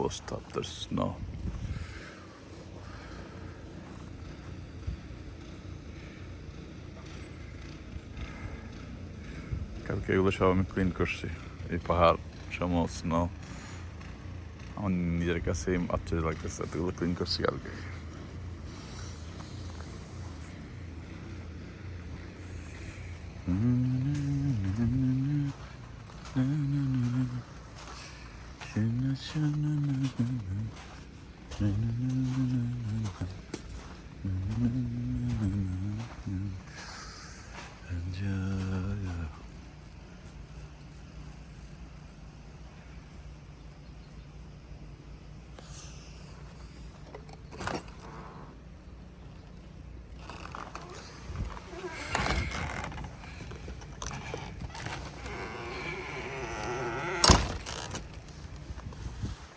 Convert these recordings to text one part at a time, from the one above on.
অবস্থা, there's snow. কালকে এগুলো সব আমি ক্লিন করছি, এই পাহাড় সমূহ স্নো। আমার নিজের কাছে আশ্চর্য লাগতেছে, এতগুলো ক্লিন করছি কালকে।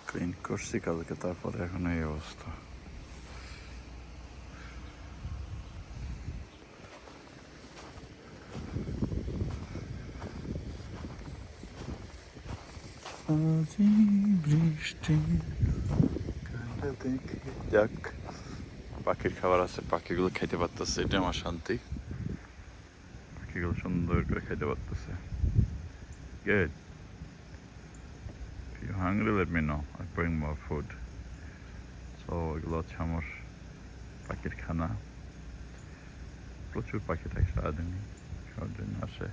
ক্লিন করছি কালকে, তারপরে এখন এই অবস্থা। বৃষ্টি দেখে যাক, পাখির খাবার আছে, পাখিগুলো খাইতে পারতেছে, এটা আমার শান্তি। পাখিগুলো সুন্দর করে খাইতে পারতেছে। Good. If you're hungry, let me know. I'll bring more food. So এগুলো হচ্ছে আমার পাখির খানা। প্রচুর পাখি থাকে সারাদিন, খাওয়ার জন্য আসে।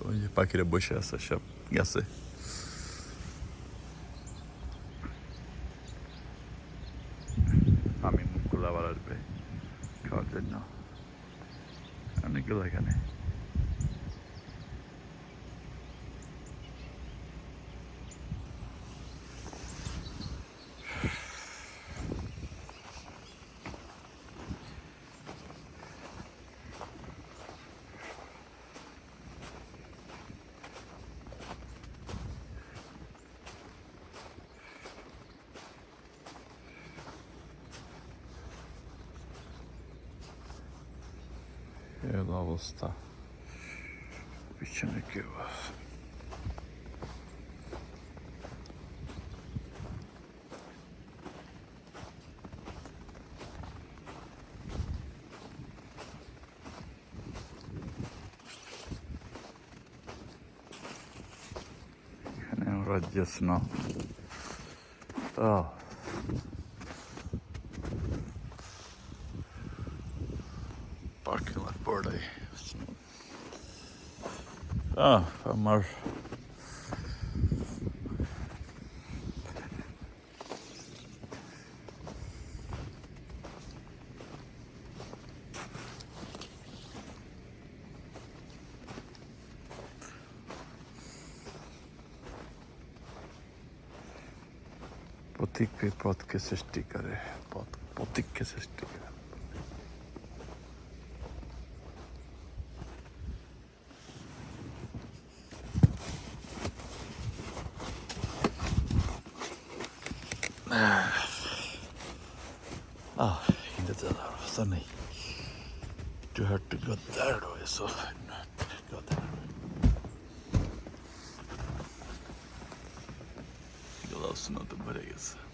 ওই যে পাখিরা বসে আছে, সব গেছে। আমি মুখগুলো আবার আসবে খাওয়ার জন্য, অনেকগুলো এখানে। এই অবস্থা, পিছনে কেউ এখানে আমরা just now. Oh. Parking lot পড়ে। আমার प्रतीक पे पथ के सृष्टि करे, प्रतीक के सृष्टि करे। Inte det där, så nej. Du hörde gå där då, så gå där. Jag la oss något på det.